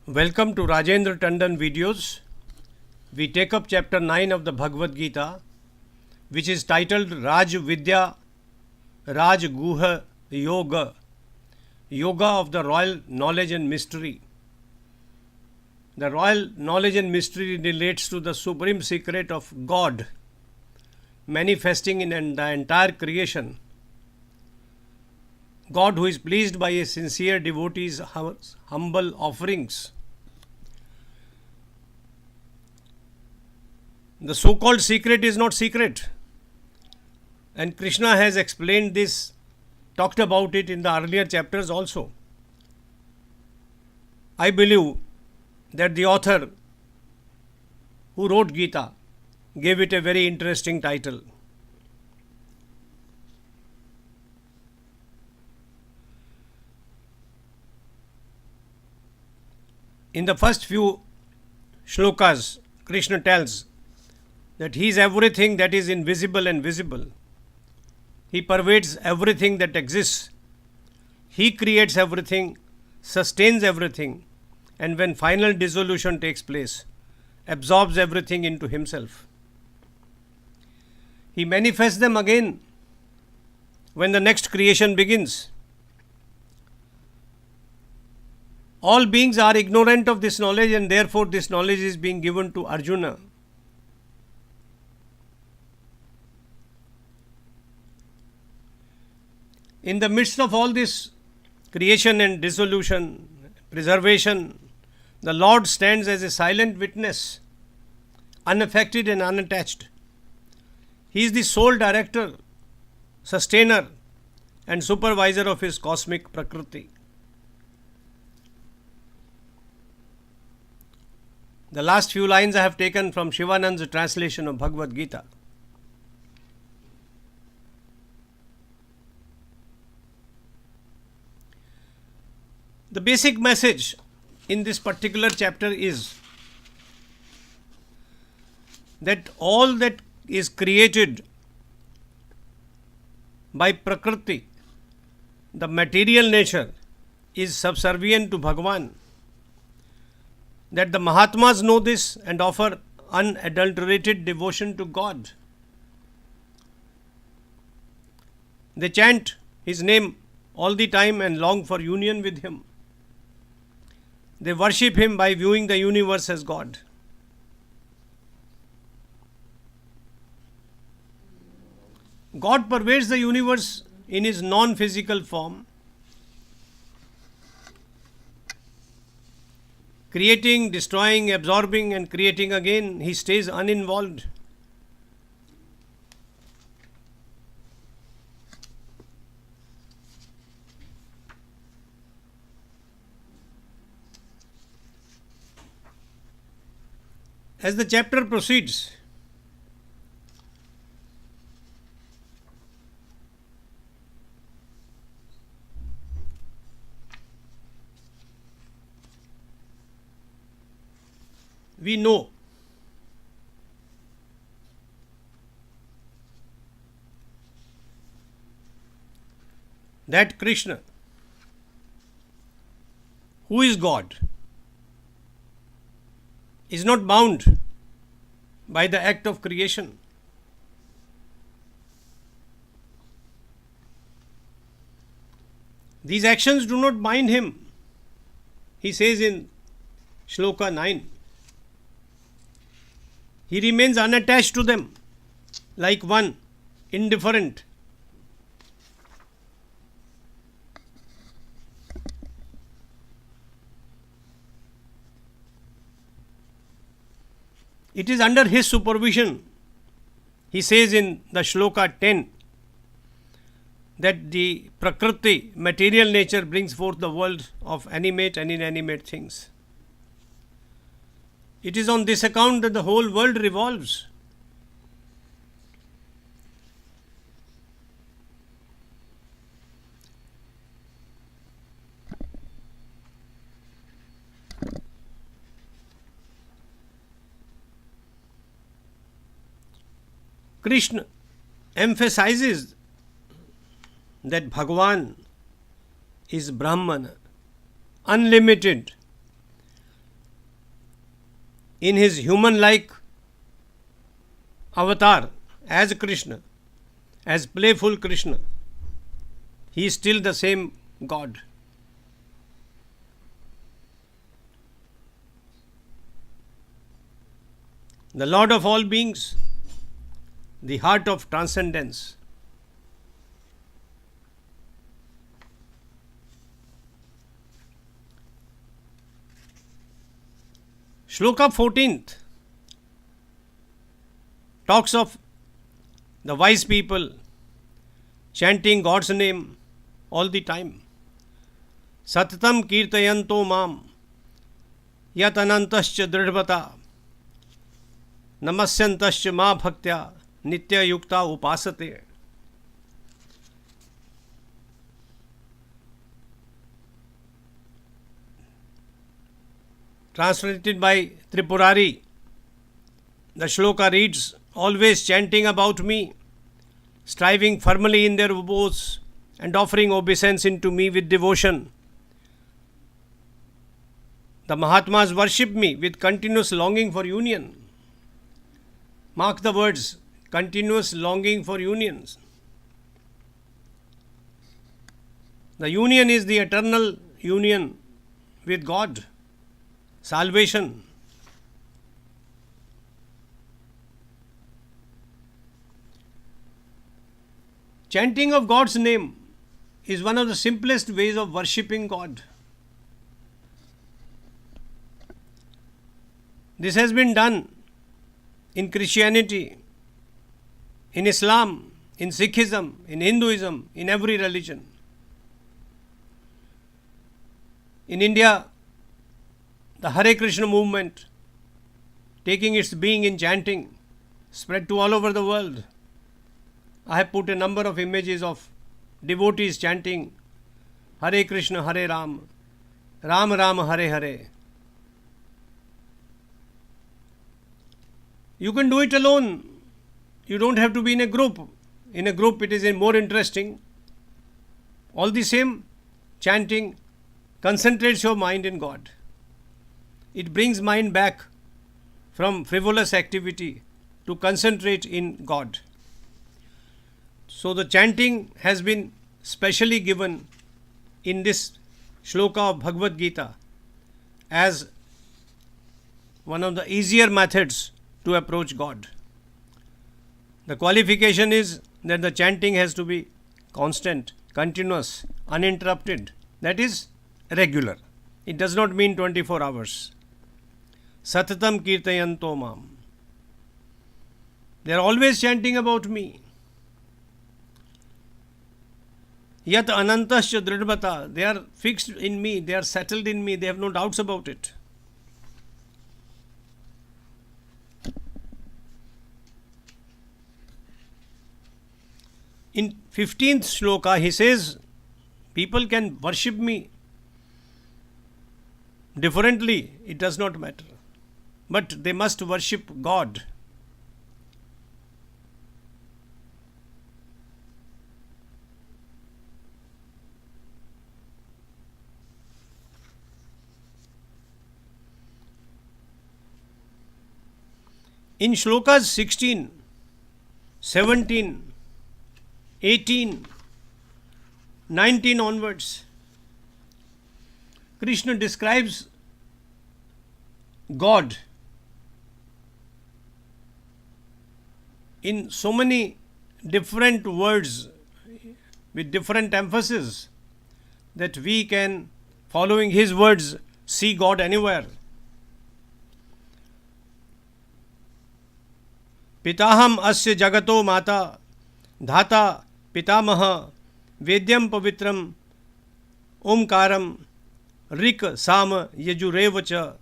Welcome to Rajendra Tandon videos. We take up chapter 9 of the Bhagavad Gita, which is titled Raj Vidya, Raj Guhya Yoga, Yoga of the Royal Knowledge and Mystery. The royal knowledge and mystery relates to the supreme secret of God manifesting in the entire creation. God, who is pleased by a sincere devotee's humble offerings. The so-called secret is not secret. And Krishna has explained this, talked about it in the earlier chapters also. I believe that the author who wrote Gita gave it a very interesting title. In the first few shlokas, Krishna tells that He is everything that is invisible and visible. He pervades everything that exists. He creates everything, sustains everything, and when final dissolution takes place, absorbs everything into Himself. He manifests them again when the next creation begins. All beings are ignorant of this knowledge, and therefore this knowledge is being given to Arjuna. In the midst of all this creation and dissolution, preservation, the Lord stands as a silent witness, unaffected and unattached. He is the sole director, sustainer, and supervisor of His cosmic Prakriti. The last few lines I have taken from Shivanand's translation of Bhagavad Gita. The basic message in this particular chapter is that all that is created by Prakriti, the material nature, is subservient to Bhagavan. That the Mahatmas know this and offer unadulterated devotion to God. They chant His name all the time and long for union with Him. They worship Him by viewing the universe as God. God pervades the universe in His non-physical form, creating, destroying, absorbing and creating again. He stays uninvolved. As the chapter proceeds, we know that Krishna, who is God, is not bound by the act of creation. These actions do not bind Him. He says in Shloka 9, He remains unattached to them, like one indifferent. It is under His supervision. He says in the Shloka 10 that the Prakriti, material nature, brings forth the world of animate and inanimate things. It is on this account that the whole world revolves. Krishna emphasizes that Bhagavan is Brahman, unlimited, in his human-like avatar as Krishna, as playful Krishna, he is still the same God. The Lord of all beings, the heart of transcendence. Shloka 14th talks of the wise people chanting God's name all the time. Satatam kirtayanto mam yat anantascha dridvata namasyantascha ma bhaktya nitya yukta upasate. Translated by Tripurari, the shloka reads, always chanting about me, striving firmly in their vows and offering obeisance unto me with devotion. The Mahatmas worship me with continuous longing for union. Mark the words, continuous longing for unions. The union is the eternal union with God. Salvation. Chanting of God's name is one of the simplest ways of worshipping God. This has been done in Christianity, in Islam, in Sikhism, in Hinduism, in every religion. In India, the Hare Krishna movement, taking its being in chanting, spread to all over the world. I have put a number of images of devotees chanting Hare Krishna, Hare Ram, Ram Ram, Hare Hare. You can do it alone. You don't have to be in a group. In a group, it is more interesting. All the same, chanting concentrates your mind in God. It brings mind back from frivolous activity to concentrate in God. So the chanting has been specially given in this shloka of Bhagavad Gita as one of the easier methods to approach God. The qualification is that the chanting has to be constant, continuous, uninterrupted. That is regular. It does not mean 24 hours. Satatam kirtayanto mam. They are always chanting about me. Yat anantascha dridvata. They are fixed in me. They are settled in me. They have no doubts about it. In 15th shloka, he says, people can worship me differently. It does not matter. But they must worship God. In shlokas 16, 17, 18, 19 onwards, Krishna describes God in so many different words with different emphasis that we can, following his words, see God anywhere. Pitaham asya jagato mata dhata pitamaha vedyam pavitram omkaram rik sam yajurevacha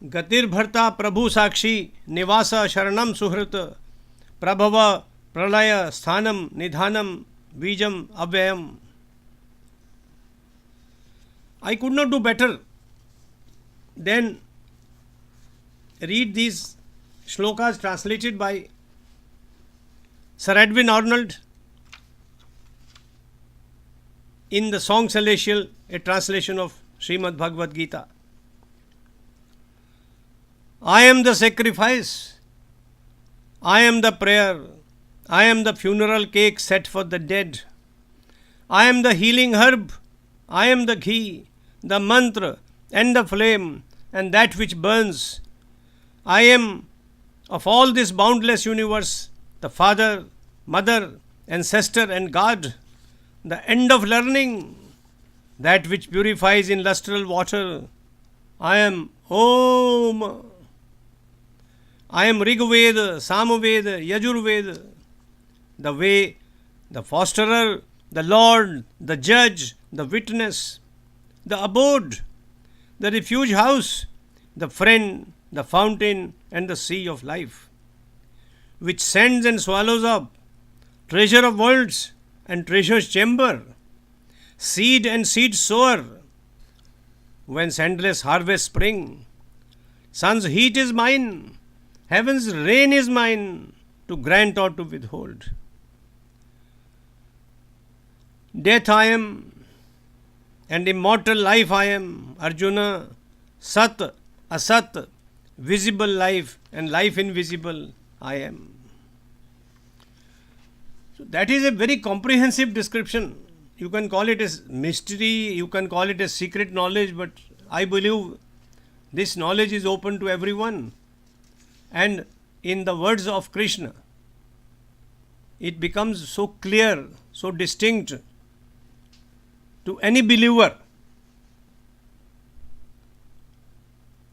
गतिर भरता प्रभु साक्षी निवास शरणम सुहृत प्रभव प्रलय स्थानम निधानम बीजम अव्ययम. I could not do better than read these shlokas translated by Sir Edwin Arnold in the Song Celestial, a translation of Srimad Bhagavad Gita. I am the sacrifice. I am the prayer. I am the funeral cake set for the dead. I am the healing herb. I am the ghee, the mantra, and the flame, and that which burns. I am of all this boundless universe, the Father, Mother, Ancestor, and God, the end of learning, that which purifies in lustral water. I am Om. I am Rigveda, Samaveda, Yajurveda, the way, the fosterer, the Lord, the judge, the witness, the abode, the refuge house, the friend, the fountain, and the sea of life, which sends and swallows up, treasure of worlds and treasure's chamber, seed and seed sower, whence endless harvest spring. Sun's heat is mine, heaven's rain is mine, to grant or to withhold. Death I am, and immortal life I am, Arjuna, Sat, Asat, visible life and life invisible I am. So that is a very comprehensive description. You can call it as mystery, you can call it as secret knowledge, but I believe this knowledge is open to everyone. And in the words of Krishna, it becomes so clear, so distinct to any believer.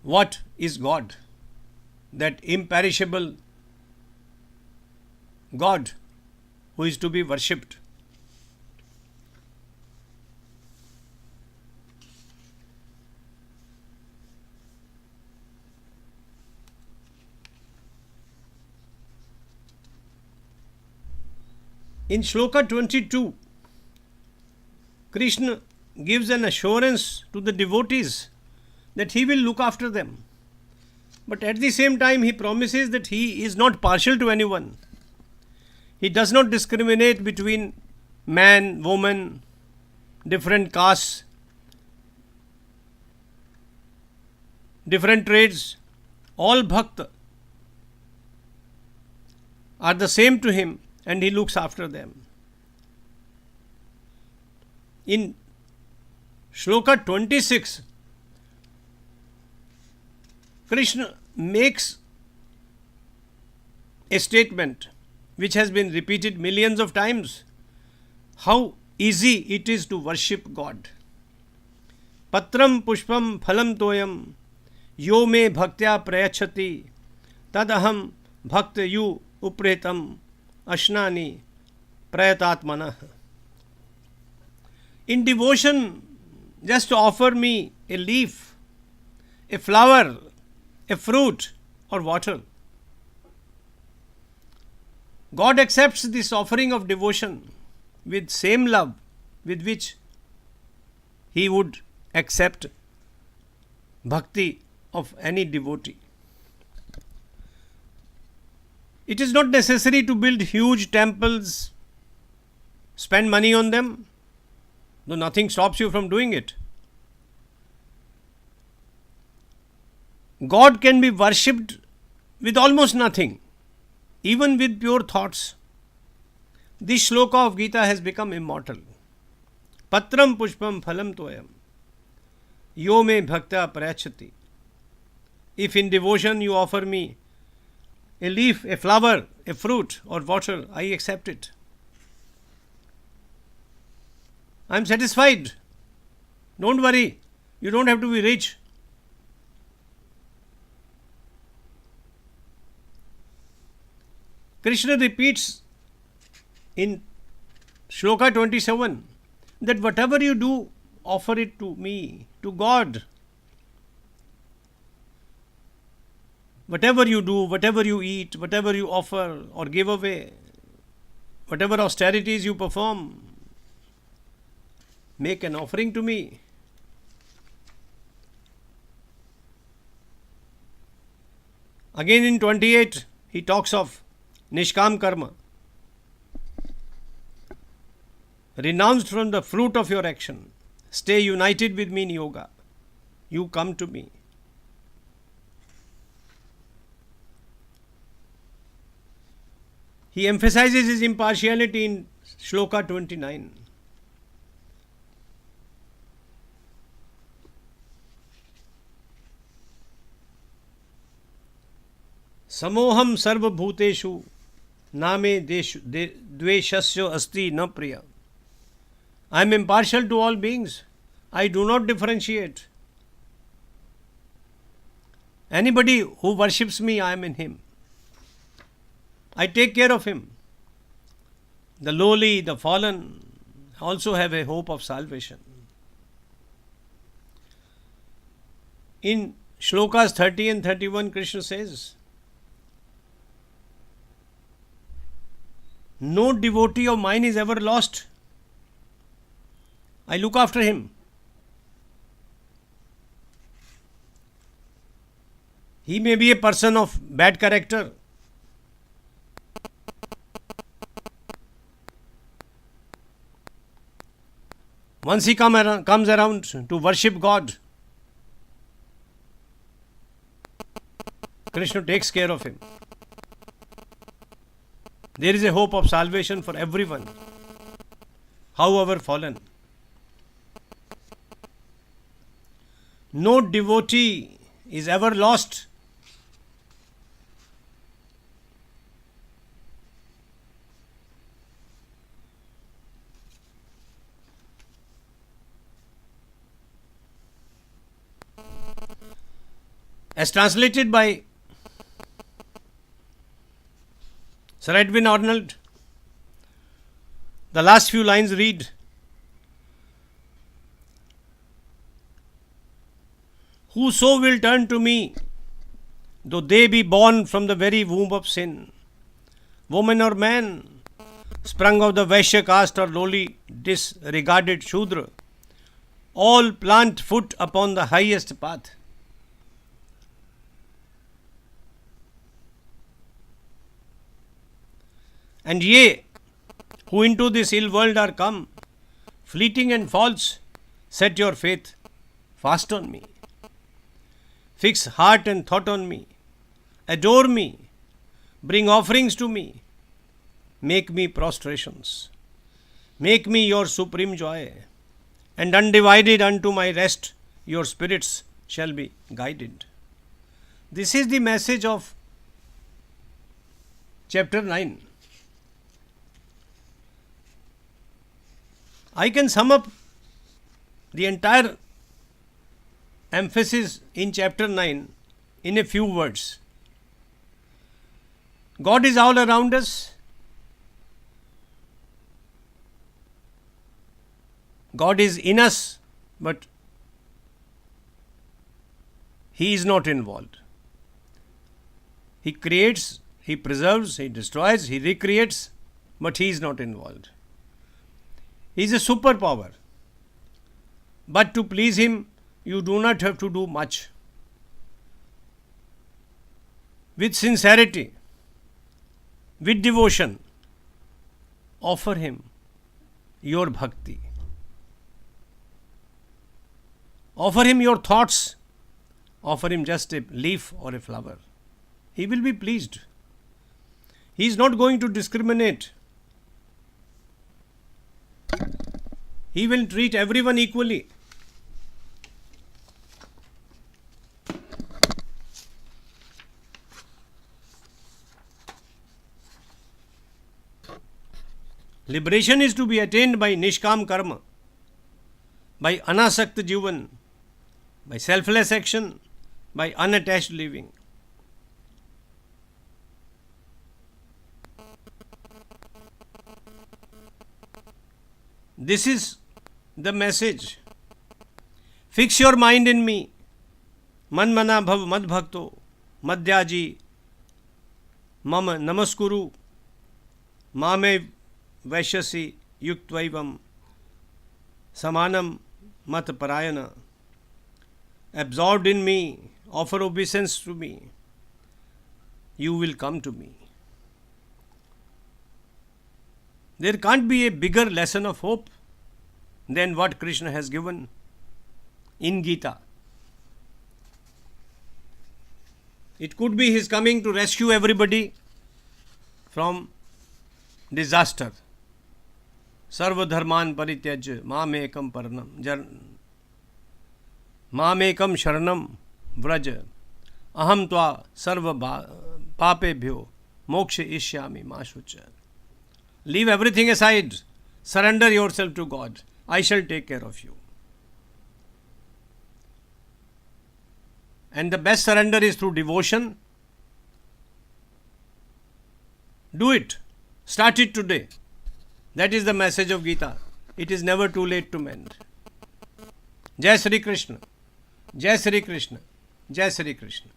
What is God? That imperishable God who is to be worshipped. In Shloka 22, Krishna gives an assurance to the devotees that he will look after them. But at the same time, he promises that he is not partial to anyone. He does not discriminate between man, woman, different castes, different trades. All bhakta are the same to him, and he looks after them. In Shloka 26, Krishna makes a statement which has been repeated millions of times, how easy it is to worship God. Patram pushpam phalam toyam yo me bhaktya prayachati tadaham bhaktayu upretam ashnani prayatatmanah. In devotion, just offer me a leaf, a flower, a fruit, or water. God accepts this offering of devotion with same love with which he would accept bhakti of any devotee. It is not necessary to build huge temples, spend money on them, though nothing stops you from doing it. God can be worshipped with almost nothing, even with pure thoughts. This shloka of Gita has become immortal. Patram pushpam phalam toyam yo me bhakta prayachati. If in devotion you offer me a leaf, a flower, a fruit, or water, I accept it. I am satisfied. Don't worry. You don't have to be rich. Krishna repeats in Shloka 27 that whatever you do, offer it to me, to God. Whatever you do, whatever you eat, whatever you offer or give away, whatever austerities you perform, make an offering to me. Again in 28, he talks of Nishkam karma, renounced from the fruit of your action. Stay united with me in yoga. you come to me. He emphasizes his impartiality in Shloka 29. Samoham sarva bhuteshu name dveshasya asti na priya. I am impartial to all beings. I do not differentiate. Anybody who worships me, I am in him. I take care of him. The lowly, the fallen also have a hope of salvation. In Shlokas 30 and 31, Krishna says, no devotee of mine is ever lost. I look after him. He may be a person of bad character. Once he comes around to worship God, Krishna takes care of him. There is a hope of salvation for everyone, however fallen. No devotee is ever lost. As translated by Sir Edwin Arnold, the last few lines read, whoso will turn to me, though they be born from the very womb of sin, woman or man, sprung of the Vaishya caste or lowly disregarded Shudra, all plant foot upon the highest path. And ye, who into this ill world are come, fleeting and false, set your faith fast on me. Fix heart and thought on me. Adore me. Bring offerings to me. Make me prostrations. Make me your supreme joy. And undivided unto my rest, your spirits shall be guided. This is the message of chapter 9. I can sum up the entire emphasis in chapter 9 in a few words. God is all around us. God is in us, but He is not involved. He creates, He preserves, He destroys, He recreates, but He is not involved. He is a superpower. But to please Him, you do not have to do much. With sincerity, with devotion, offer Him your bhakti. Offer Him your thoughts. Offer Him just a leaf or a flower. He will be pleased. He is not going to discriminate. He will treat everyone equally. Liberation is to be attained by nishkam karma, by anasakta jivan, by selfless action, by unattached living. This is the message. Fix your mind in me. Manmana bhav mad bhakto madhyaji mama namaskuru mame vaishyasi yuktvaivam samanam mat parayana. Absorbed in me, offer obeisance to me. You will come to me. There can't be a bigger lesson of hope than what Krishna has given in Gita. It could be His coming to rescue everybody from disaster. Sarva dharman parityaj mamekam mamekam sharanam vraj aham tva sarva papebhyo moksha ishyami mashucha. Leave everything aside. Surrender yourself to God. I shall take care of you. And the best surrender is through devotion. Do it. Start it today. That is the message of Gita. It is never too late to mend. Jai Sri Krishna. Jai Sri Krishna. Jai Sri Krishna.